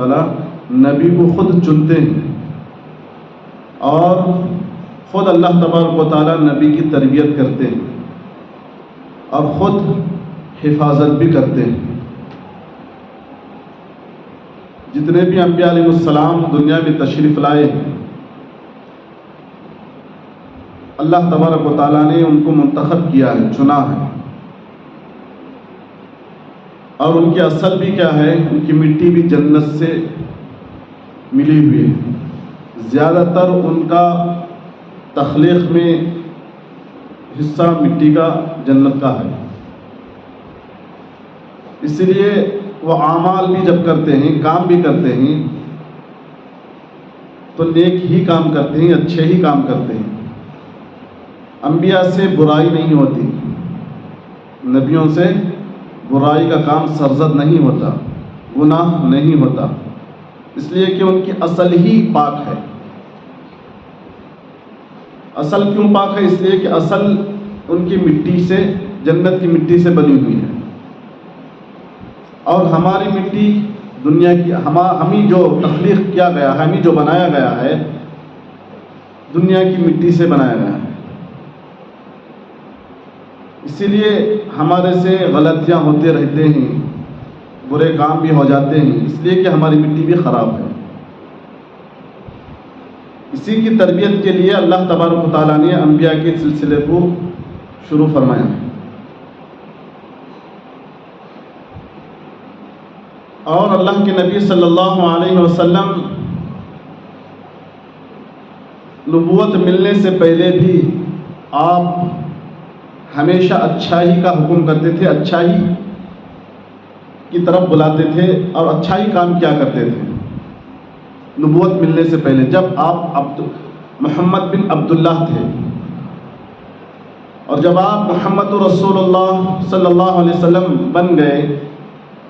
تعالیٰ نبی کو خود چنتے ہیں اور خود اللہ تبارک و تعالیٰ نبی کی تربیت کرتے ہیں اور خود حفاظت بھی کرتے ہیں۔ جتنے بھی انبیاء علیہ السلام دنیا میں تشریف لائے ہیں، اللہ تبارک و تعالیٰ نے ان کو منتخب کیا ہے، چنا ہے، اور ان کی اصل بھی کیا ہے؟ ان کی مٹی بھی جنت سے ملی ہوئی ہے۔ زیادہ تر ان کا تخلیق میں حصہ مٹی کا، جنت کا ہے، اس لیے وہ اعمال بھی جب کرتے ہیں، کام بھی کرتے ہیں، تو نیک ہی کام کرتے ہیں، اچھے ہی کام کرتے ہیں۔ انبیاء سے برائی نہیں ہوتی، نبیوں سے برائی کا کام سرزد نہیں ہوتا، گناہ نہیں ہوتا، اس لیے کہ ان کی اصل ہی پاک ہے۔ اصل کیوں پاک ہے؟ اس لیے کہ اصل ان کی مٹی سے، جنت کی مٹی سے بنی ہوئی ہے، اور ہماری مٹی دنیا کی، ہمیں جو تخلیق کیا گیا ہے، ہمیں جو بنایا گیا ہے، دنیا کی مٹی سے بنایا گیا ہے۔ اسی لیے ہمارے سے غلطیاں ہوتے رہتے ہیں، برے کام بھی ہو جاتے ہیں، اس لیے کہ ہماری مٹی بھی خراب ہے۔ اسی کی تربیت کے لیے اللہ تبارک و تعالیٰ نے انبیاء کے سلسلے کو شروع فرمایا ہے، اور اللہ کے نبی صلی اللہ علیہ وسلم نبوت ملنے سے پہلے بھی آپ ہمیشہ اچھائی کا حکم کرتے تھے، اچھائی کی طرف بلاتے تھے اور اچھائی کام کیا کرتے تھے۔ نبوت ملنے سے پہلے جب آپ محمد بن عبداللہ تھے، اور جب آپ محمد رسول اللہ صلی اللہ علیہ وسلم بن گئے،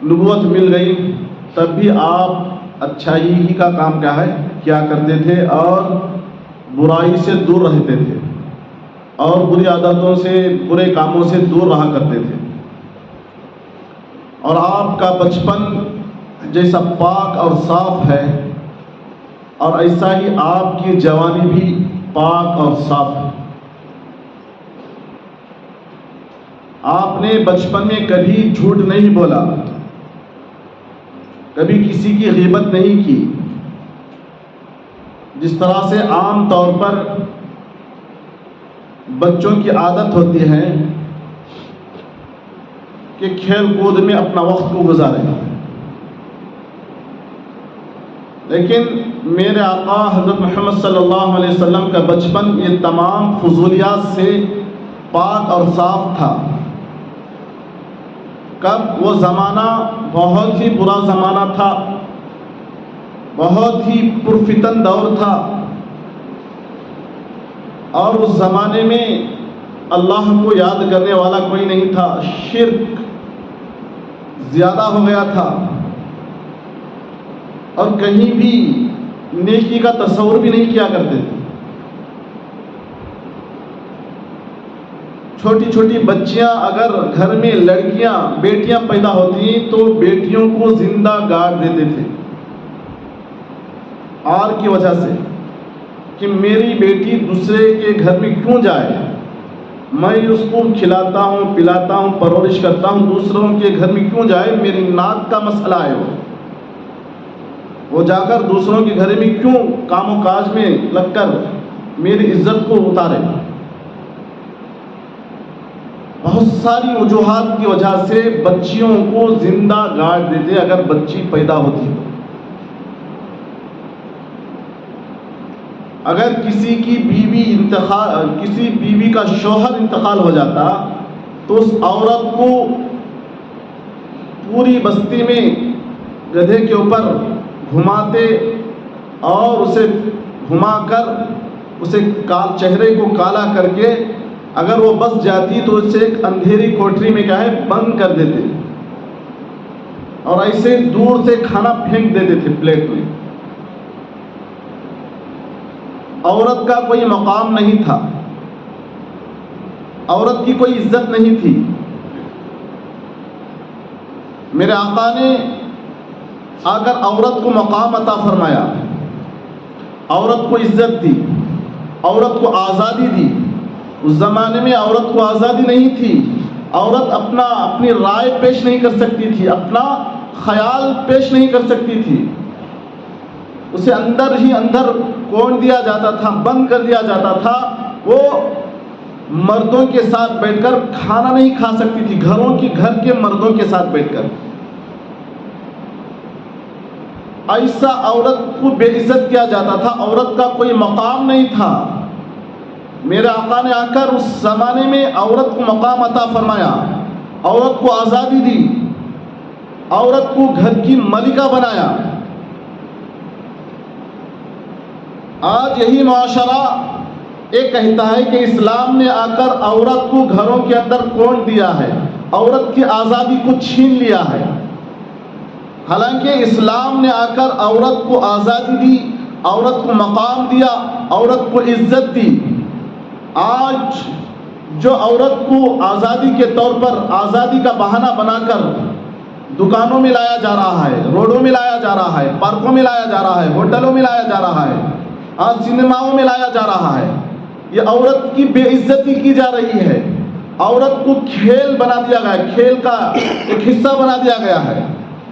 نبوت مل گئی، تب بھی آپ اچھائی ہی کا کام کیا کرتے تھے اور برائی سے دور رہتے تھے، اور بری عادتوں سے، برے کاموں سے دور رہا کرتے تھے۔ اور آپ کا بچپن جیسا پاک اور صاف ہے، اور ایسا ہی آپ کی جوانی بھی پاک اور صاف ہے۔ آپ نے بچپن میں کبھی جھوٹ نہیں بولا، کبھی کسی کی غیبت نہیں کی، جس طرح سے عام طور پر بچوں کی عادت ہوتی ہے کہ کھیل کود میں اپنا وقت کو گزارے، لیکن میرے آقا حضرت محمد صلی اللہ علیہ وسلم کا بچپن یہ تمام فضولیات سے پاک اور صاف تھا۔ کب؟ وہ زمانہ بہت ہی برا زمانہ تھا، بہت ہی پرفتن دور تھا، اور اس زمانے میں اللہ کو یاد کرنے والا کوئی نہیں تھا، شرک زیادہ ہو گیا تھا، اور کہیں بھی نیکی کا تصور بھی نہیں کیا کرتے تھے۔ چھوٹی چھوٹی بچیاں، اگر گھر میں لڑکیاں، بیٹیاں پیدا ہوتی تو بیٹیوں کو زندہ گاڑ دیتے تھے، اور کی وجہ سے کہ میری بیٹی دوسرے کے گھر میں کیوں جائے، میں اس کو کھلاتا ہوں، پلاتا ہوں، پرورش کرتا ہوں، دوسروں کے گھر میں کیوں جائے، میری ناک کا مسئلہ ہے، وہ جا کر دوسروں کے گھر میں کیوں کام و کاج میں لگ کر میری عزت کو اتارے۔ بہت ساری وجوہات کی وجہ سے بچیوں کو زندہ گاڑ دیتے اگر بچی پیدا ہوتی تو۔ اگر کسی کی بیوی کا شوہر انتقال ہو جاتا تو اس عورت کو پوری بستی میں گدھے کے اوپر گھماتے اور اسے گھما کر اسے چہرے کو کالا کر کے اگر وہ بس جاتی تو اسے ایک اندھیری کوٹری میں بند کر دیتے، اور ایسے دور سے کھانا پھینک دیتے تھے پلیٹ میں۔ عورت کا کوئی مقام نہیں تھا، عورت کی کوئی عزت نہیں تھی۔ میرے آقا نے آ کر عورت کو مقام عطا فرمایا، عورت کو عزت دی، عورت کو آزادی دی۔ اس زمانے میں عورت کو آزادی نہیں تھی، عورت اپنی رائے پیش نہیں کر سکتی تھی، اپنا خیال پیش نہیں کر سکتی تھی، اسے اندر ہی اندر کون دیا جاتا تھا، بند کر دیا جاتا تھا۔ وہ مردوں کے ساتھ بیٹھ کر کھانا نہیں کھا سکتی تھی، گھر کے مردوں کے ساتھ بیٹھ کر۔ ایسا عورت کو بے عزت کیا جاتا تھا، عورت کا کوئی مقام نہیں تھا۔ میرے آقا نے آ کر اس زمانے میں عورت کو مقام عطا فرمایا، عورت کو آزادی دی، عورت کو گھر کی ملکہ بنایا۔ آج یہی معاشرہ یہ کہتا ہے کہ اسلام نے آ کر عورت کو گھروں کے اندر کون دیا ہے، عورت کی آزادی کو چھین لیا ہے۔ حالانکہ اسلام نے آ کر عورت کو آزادی دی، عورت کو مقام دیا، عورت کو عزت دی۔ آج جو عورت کو آزادی کے طور پر آزادی کا بہانہ بنا کر دکانوں میں لایا جا رہا ہے، روڈوں میں لایا جا رہا ہے، پارکوں میں لایا جا رہا ہے، ہوٹلوں میں لایا جا رہا ہے، آج سنیماؤں میں لایا جا رہا ہے، یہ عورت کی بے عزتی کی جا رہی ہے۔ عورت کو کھیل بنا دیا گیا ہے، کھیل کا ایک حصہ بنا دیا گیا ہے۔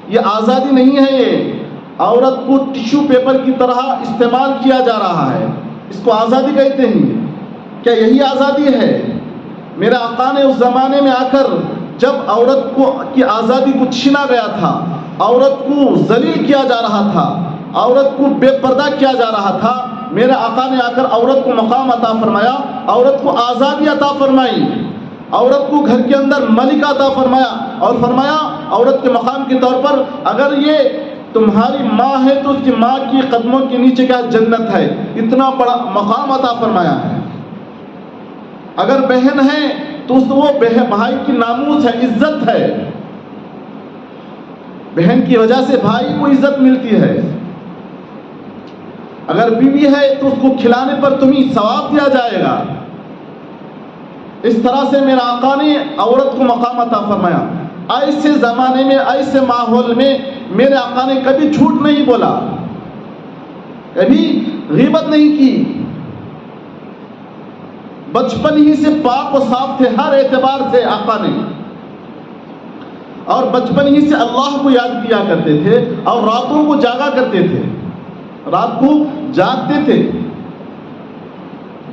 یہ آزادی نہیں ہے، یہ عورت کو ٹیشو پیپر کی طرح استعمال کیا جا رہا ہے، اس کو آزادی کہتے ہیں۔ کیا یہی آزادی ہے؟ میرے آقا نے اس زمانے میں آ کر جب عورت کی آزادی کو چھینا گیا تھا، عورت کو ذلیل کیا جا رہا تھا، عورت کو بے پردہ کیا جا رہا تھا، میرے آقا نے آ کر عورت کو مقام عطا فرمایا، عورت کو آزادی عطا فرمائی، عورت کو گھر کے اندر ملک عطا فرمایا، اور فرمایا عورت کے مقام کے طور پر اگر یہ تمہاری ماں ہے تو اس کی ماں کی قدموں کے نیچے کیا جنت ہے، اتنا بڑا مقام عطا فرمایا ہے۔ اگر بہن ہے تو وہ بھائی کی ناموس ہے، عزت ہے، بہن کی وجہ سے بھائی کو عزت ملتی ہے۔ اگر بیوی ہے تو اس کو کھلانے پر تمہیں ثواب دیا جائے گا۔ اس طرح سے میرے آقا نے عورت کو مقام عطا فرمایا۔ ایسے زمانے میں، ایسے ماحول میں میرے آقا نے کبھی جھوٹ نہیں بولا، کبھی غیبت نہیں کی، بچپن ہی سے پاک و صاف تھے ہر اعتبار سے آقا نے، اور بچپن ہی سے اللہ کو یاد کیا کرتے تھے، اور راتوں کو جاگا کرتے تھے، رات کو جاگتے تھے،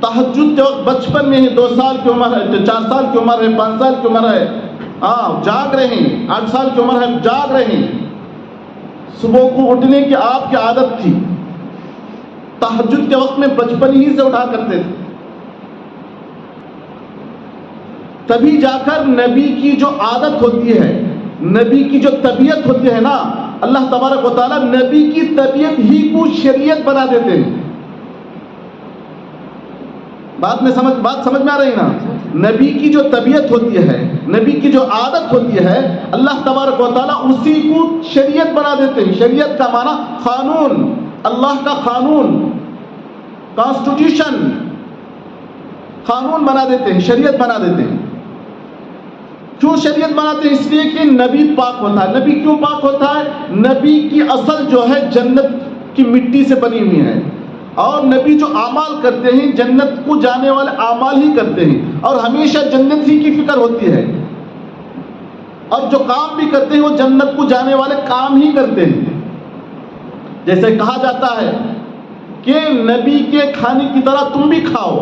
تہجد کے وقت بچپن میں ہی 2 سال کی عمر ہے، 4 سال کی عمر ہے، 5 سال کی عمر ہے، جاگ رہے ہیں، 8 سال کی عمر ہے، جاگ رہے ہیں۔ صبح کو اٹھنے کی آپ کی عادت تھی، تہجد کے وقت میں بچپن ہی سے اٹھا کرتے تھے۔ تبھی جا کر نبی کی جو عادت ہوتی ہے، نبی کی جو طبیعت ہوتی ہے نا، اللہ تبارک و تعالیٰ نبی کی طبیعت ہی کو شریعت بنا دیتے ہیں۔ بات سمجھ میں آ رہی نا؟ نبی کی جو طبیعت ہوتی ہے، نبی کی جو عادت ہوتی ہے، اللہ تبارک و تعالیٰ اسی کو شریعت بنا دیتے ہیں۔ شریعت کا معنی قانون، اللہ کا قانون، کانسٹیٹیوشن، قانون بنا دیتے ہیں، شریعت بنا دیتے ہیں۔ کیوں شریعت بناتے ہیں؟ اس لیے کہ نبی پاک ہوتا ہے۔ نبی کیوں پاک ہوتا ہے؟ نبی کی اصل جو ہے جنت کی مٹی سے بنی ہوئی ہے، اور نبی جو اعمال کرتے ہیں جنت کو جانے والے اعمال ہی کرتے ہیں، اور ہمیشہ جنت ہی کی فکر ہوتی ہے، اور جو کام بھی کرتے ہیں وہ جنت کو جانے والے کام ہی کرتے ہیں۔ جیسے کہا جاتا ہے کہ نبی کے کھانے کی طرح تم بھی کھاؤ،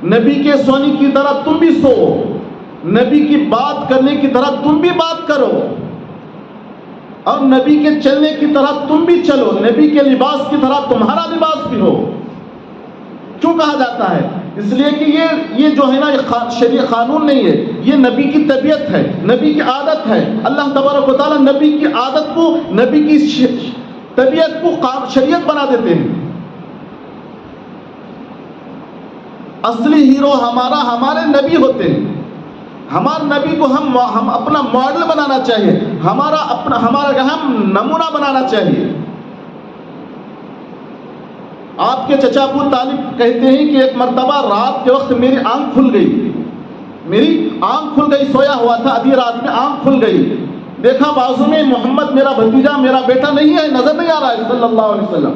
نبی کے سونے کی طرح تم بھی سو، نبی کی بات کرنے کی طرح تم بھی بات کرو، اور نبی کے چلنے کی طرح تم بھی چلو، نبی کے لباس کی طرح تمہارا لباس بھی ہو۔ کیوں کہا جاتا ہے؟ اس لیے کہ یہ جو ہے نا، یہ شریع قانون نہیں ہے، یہ نبی کی طبیعت ہے، نبی کی عادت ہے۔ اللہ تبارک و تعالیٰ نبی کی عادت کو، نبی کی طبیعت کو شریعت بنا دیتے ہیں۔ اصلی ہیرو ہمارے نبی ہوتے ہیں۔ ہمارے نبی کو ہم اپنا ماڈل بنانا چاہیے، ہمارا ہم نمونہ بنانا چاہیے۔ آپ کے چچا ابو طالب کہتے ہیں کہ ایک مرتبہ رات کے وقت میری آنکھ کھل گئی، سویا ہوا تھا، آدھی رات میں آنکھ کھل گئی، دیکھا بازو میں محمد میرا بھتیجا میرا بیٹا نہیں ہے، نظر نہیں آ رہا ہے صلی اللہ علیہ وسلم.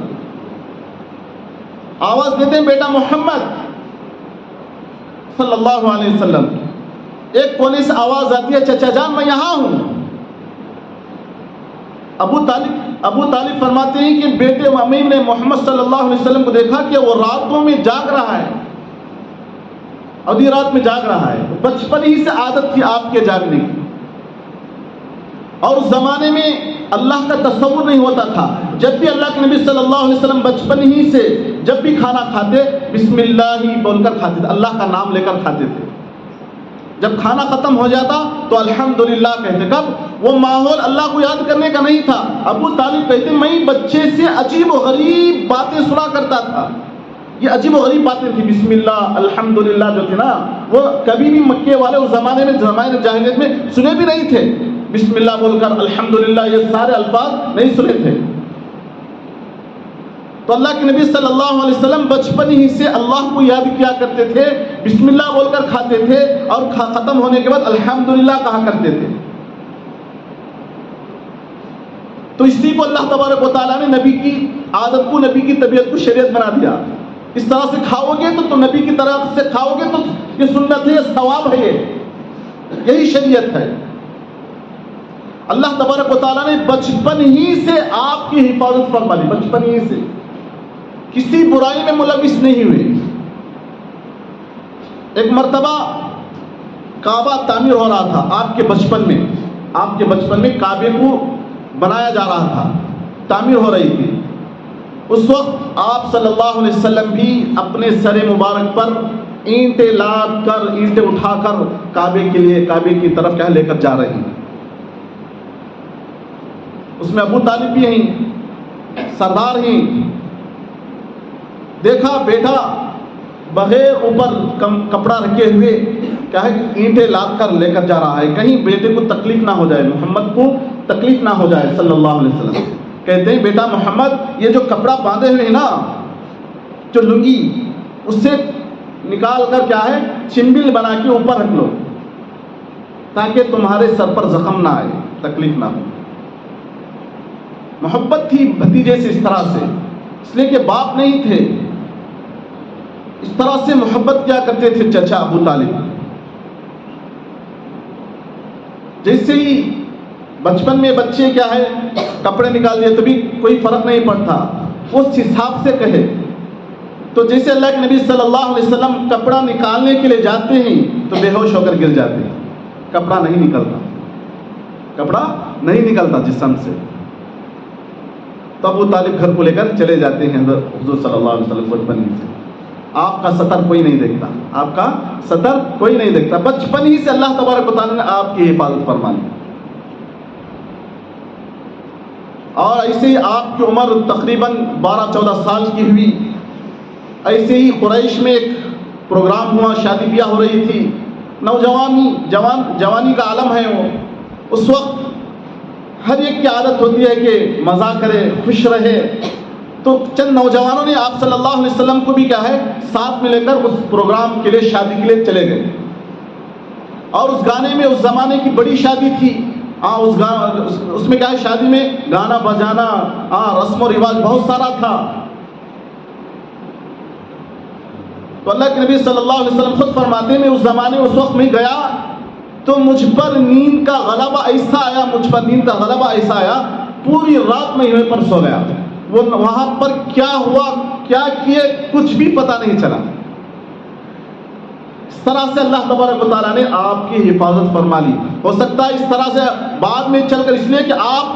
آواز دیتے ہیں بیٹا محمد صلی اللہ علیہ وسلم. ایک کونے سے آواز آتی ہے چچا جان میں یہاں ہوں. ابو طالب فرماتے ہیں کہ بیٹے امین نے محمد صلی اللہ علیہ وسلم کو دیکھا کہ وہ راتوں میں جاگ رہا ہے، آدھی رات میں جاگ رہا ہے. بچپن ہی سے عادت تھی آپ کے جاگنے کی، اور اس زمانے میں اللہ کا تصور نہیں ہوتا تھا. جب بھی اللہ کے نبی صلی اللہ علیہ وسلم بچپن ہی سے جب بھی کھانا کھاتے بسم اللہ ہی بول کر کھاتے تھے، اللہ کا نام لے کر کھاتے تھے. جب کھانا ختم ہو جاتا تو الحمدللہ کہتے. کب؟ وہ ماحول اللہ کو یاد کرنے کا نہیں تھا. ابو طالب کہتے میں بچے سے عجیب و غریب باتیں سنا کرتا تھا. یہ عجیب و غریب باتیں تھی، بسم اللہ الحمدللہ جو تھی نا، وہ کبھی بھی مکے والے اس زمانے میں جاہلیت میں سنے بھی نہیں تھے. بسم اللہ بول کر الحمدللہ یہ سارے الفاظ نہیں سنے تھے. تو اللہ کے نبی صلی اللہ علیہ وسلم بچپن ہی سے اللہ کو یاد کیا کرتے تھے، بسم اللہ بول کر کھاتے تھے، اور ختم ہونے کے بعد الحمدللہ کہا کرتے تھے. تو اسی کو اللہ تبارک و تعالیٰ نے نبی کی عادت کو، نبی کی طبیعت کو شریعت بنا دیا. اس طرح سے کھاؤ گے تو نبی کی طرح سے کھاؤ گے تو یہ سنت ہے، یہ ثواب ہے، یہی شریعت ہے. اللہ تبارک و تعالیٰ نے بچپن ہی سے آپ کی حفاظت فرما لی. بچپن ہی سے کسی برائی میں ملوث نہیں ہوئے. ایک مرتبہ کعبہ تعمیر ہو رہا تھا آپ کے بچپن میں کعبے کو بنایا جا رہا تھا، تعمیر ہو رہی تھی. اس وقت آپ صلی اللہ علیہ وسلم بھی اپنے سر مبارک پر اینٹیں لاد کر، اینٹیں اٹھا کر کعبے کی طرف لے کر جا رہے ہیں. اس میں ابو طالب بھی ہیں، سردار ہیں. دیکھا بیٹا بغیر اوپر کپڑا رکھے ہوئے کیا ہے اینٹیں لاد کر لے کر جا رہا ہے، کہیں بیٹے کو تکلیف نہ ہو جائے، محمد کو تکلیف نہ ہو جائے صلی اللہ علیہ وسلم. کہتے ہیں بیٹا محمد یہ جو کپڑا باندھے ہوئے ہیں نا، جو لنگی، اس سے نکال کر کیا ہے چنبل بنا کے اوپر رکھ لو تاکہ تمہارے سر پر زخم نہ آئے، تکلیف نہ ہو. محبت تھی بھتیجے سے اس طرح سے، اس لیے کہ باپ نہیں تھے، اس طرح سے محبت کیا کرتے تھے چچا ابو طالب. جیسے ہی بچپن میں بچے کیا ہے کپڑے نکال دیے تو بھی کوئی فرق نہیں پڑتا، اس حساب سے کہے. تو جیسے اللہ کے نبی صلی اللہ علیہ وسلم کپڑا نکالنے کے لیے جاتے ہیں تو بے ہوش ہو کر گر جاتے ہیں، کپڑا نہیں نکلتا جسم سے. تو ابو طالب گھر کو لے کر چلے جاتے ہیں حضور صلی اللہ علیہ وسلم بچپن ہی سے. آپ کا سطر کوئی نہیں دیکھتا، بچپن ہی سے اللہ تبارک و تعالیٰ نے آپ کی حفاظت فرما لی. اور ایسے ہی آپ کی عمر تقریباً 12-14 سال کی ہوئی. ایسے ہی قریش میں ایک پروگرام ہوا، شادی بیاہ ہو رہی تھی. جوانی کا عالم ہے وہ. اس وقت ہر ایک کی عادت ہوتی ہے کہ مزہ کرے، خوش رہے. تو چند نوجوانوں نے آپ صلی اللہ علیہ وسلم کو بھی کیا ہے ساتھ میں لے کر اس پروگرام کے لیے، شادی کے لیے چلے گئے. اور اس گانے میں، اس زمانے کی بڑی شادی تھی. اس میں کیا ہے شادی میں گانا بجانا، رسم و رواج بہت سارا تھا. تو اللہ کے نبی صلی اللہ علیہ وسلم خود فرماتے ہیں میں اس زمانے اس وقت میں گیا تو مجھ پر نیند کا غلبہ ایسا آیا، پوری رات میں یہیں پر سو گیا. وہ وہاں پر کیا ہوا، کیا کیے، کچھ بھی پتہ نہیں چلا. اس طرح سے اللہ تبارک و تعالیٰ نے آپ کی حفاظت فرما لی. ہو سکتا ہے اس طرح سے بعد میں چل کر، اس لیے کہ آپ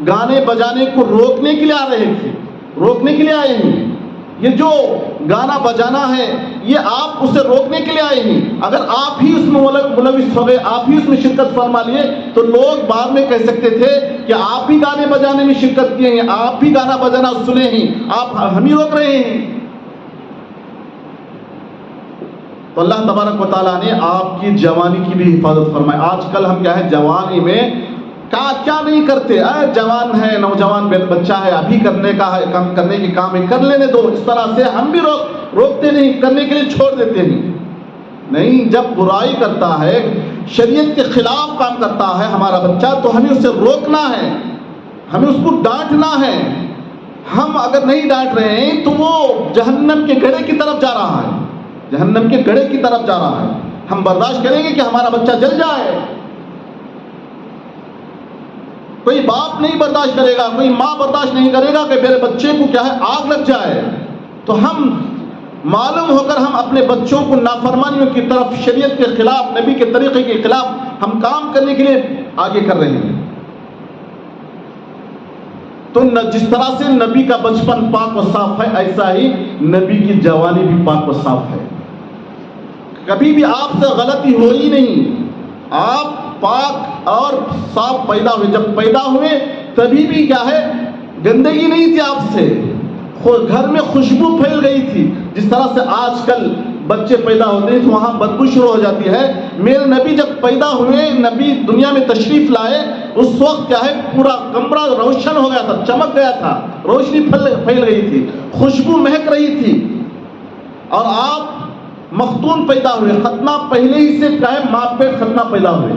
گانے بجانے کو روکنے کے لیے آئے ہیں. یہ جو گانا بجانا ہے یہ آپ اسے روکنے کے لیے آئے ہیں. اگر آپ ہی اس میں ملوث ہو گئے، آپ ہی اس میں شرکت فرما لیے تو لوگ بعد میں کہہ سکتے تھے کہ آپ ہی گانے بجانے میں شرکت کیے ہیں، آپ ہی گانا بجانا سنے ہیں، آپ ہم ہی روک رہے ہیں. تو اللہ تبارک و تعالیٰ نے آپ کی جوانی کی بھی حفاظت فرمائی. آج کل ہم کیا ہے جوانی میں کیا نہیں کرتے، جوان ہے، نوجوان بچہ ہے، ابھی کرنے کی کام ہے، کر لینے دو. اس طرح سے ہم بھی روکتے نہیں، کرنے کے لیے چھوڑ دیتے ہیں. نہیں، جب برائی کرتا ہے، شریعت کے خلاف کام کرتا ہے ہمارا بچہ تو ہمیں اسے روکنا ہے، ہمیں اس کو ڈانٹنا ہے۔ ہم اگر نہیں ڈانٹ رہے ہیں تو وہ جہنم کے گڑھے کی طرف جا رہا ہے، جہنم کے گڑھے کی طرف جا رہا ہے۔ ہم برداشت کریں گے کہ ہمارا بچہ جل جائے؟ کوئی باپ نہیں برداشت کرے گا، کوئی ماں برداشت نہیں کرے گا کہ میرے بچے کو کیا ہے آگ لگ جائے۔ تو ہم معلوم ہو کر ہم اپنے بچوں کو نافرمانیوں کی طرف، شریعت کے خلاف، نبی کے طریقے کے خلاف ہم کام کرنے کے لیے آگے کر رہے ہیں۔ تو جس طرح سے نبی کا بچپن پاک و صاف ہے، ایسا ہی نبی کی جوانی بھی پاک و صاف ہے۔ کبھی بھی آپ سے غلطی ہوئی نہیں، آپ پاک اور صاف پیدا ہوئے۔ جب پیدا ہوئے تبھی بھی کیا ہے گندگی نہیں تھی آپ سے، گھر میں خوشبو پھیل گئی تھی۔ جس طرح سے آج کل بچے پیدا ہوتے ہیں تو وہاں بدبو شروع ہو جاتی ہے۔ میرے نبی جب پیدا ہوئے، نبی دنیا میں تشریف لائے، اس وقت کیا ہے پورا کمرہ روشن ہو گیا تھا، چمک گیا تھا، روشنی پھیل گئی تھی، خوشبو مہک رہی تھی۔ اور آپ مختون پیدا ہوئے، ختنہ پہلے ہی سے کیا ہے ماں پیٹ ختنہ پیدا ہوئے۔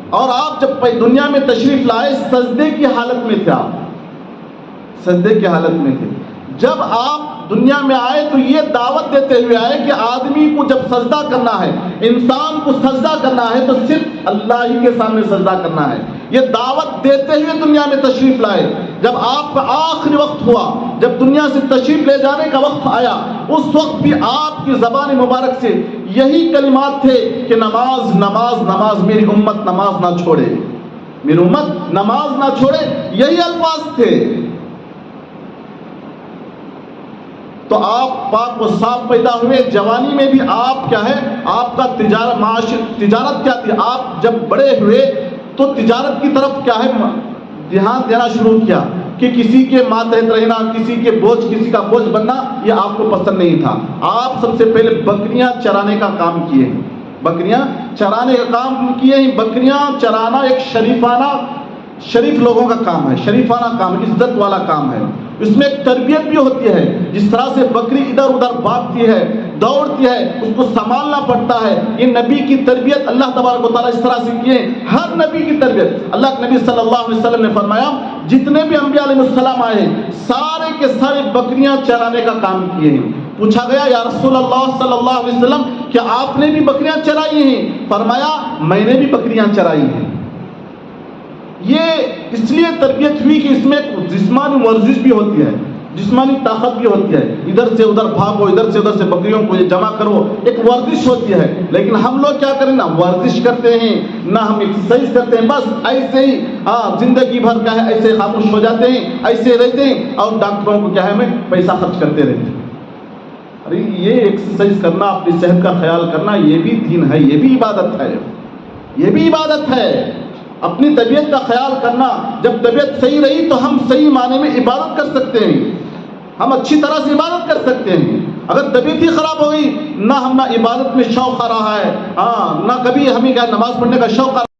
اور آپ جب دنیا میں تشریف لائے سجدے کی حالت میں تھے، آپ سجدے کی حالت میں تھے۔ جب آپ دنیا میں آئے تو یہ دعوت دیتے ہوئے آئے کہ آدمی کو جب سجدہ کرنا ہے، انسان کو سجدہ کرنا ہے تو صرف اللہ ہی کے سامنے سجدہ کرنا ہے۔ یہ دعوت دیتے ہوئے دنیا میں تشریف لائے۔ جب آپ کا آخری وقت ہوا، جب دنیا سے تشریف لے جانے کا وقت آیا، اس وقت بھی آپ کی زبان مبارک سے یہی کلمات تھے کہ نماز نماز نماز، میری امت نماز نہ چھوڑے، میری امت نماز نہ چھوڑے، یہی الفاظ تھے۔ تو آپ پاک و صاف پیدا ہوئے۔ جوانی میں بھی آپ کیا ہے، آپ کا تجارت کیا تھی؟ آپ جب بڑے ہوئے تو تجارت کی طرف کیا ہے دھیان دینا شروع کیا کہ کسی کے ماتحت رہنا، کسی کے بوجھ، کسی کا بوجھ بننا، یہ آپ کو پسند نہیں تھا۔ آپ سب سے پہلے بکریاں چرانے کا کام کیے ہیں، بکریاں چرانے کا کام کیے ہیں۔ بکریاں چرانا ایک شریف لوگوں کا کام ہے، شریفانہ کام، عزت والا کام ہے۔ اس میں ایک تربیت بھی ہوتی ہے۔ جس طرح سے بکری ادھر ادھر بھاگتی ہے، دوڑتی ہے، اس کو سنبھالنا پڑتا ہے۔ یہ نبی کی تربیت اللہ تبارک و تعالیٰ اس طرح سے کیے۔ ہر نبی کی تربیت، اللہ کے نبی صلی اللہ علیہ وسلم نے فرمایا جتنے بھی انبیاء علیہ السلام آئے سارے کے سارے بکریاں چرانے کا کام کیے ہیں۔ پوچھا گیا یا رسول اللہ صلی اللہ علیہ وسلم کہ آپ نے بھی بکریاں چرائی ہیں؟ فرمایا میں نے بھی بکریاں چرائی ہیں۔ یہ اس لیے تربیت ہوئی کہ اس میں جسمانی ورزش بھی ہوتی ہے، جسمانی طاقت بھی ہوتی ہے۔ ادھر سے ادھر بھاگو، ادھر سے ادھر سے بکریوں کو جمع کرو، ایک ورزش ہوتی ہے۔ لیکن ہم لوگ کیا کریں، نہ ورزش کرتے ہیں نہ ہم ایکسرسائز کرتے ہیں، بس ایسے ہی زندگی بھر کیا ہے ایسے خاموش ہو جاتے ہیں، ایسے رہتے ہیں اور ڈاکٹروں کو کیا ہے ہمیں پیسہ خرچ کرتے رہتے ہیں۔ ارے یہ ایکسرسائز کرنا، اپنی صحت کا خیال کرنا، یہ بھی دین ہے، یہ بھی عبادت ہے، یہ بھی عبادت ہے۔ اپنی طبیعت کا خیال کرنا، جب طبیعت صحیح رہی تو ہم صحیح معنی میں عبادت کر سکتے ہیں، ہم اچھی طرح سے عبادت کر سکتے ہیں۔ اگر طبیعت ہی خراب ہو گئی، نہ ہم نہ عبادت میں شوق آ رہا ہے، نہ کبھی ہمیں کیا نماز پڑھنے کا شوق آ رہا ہے۔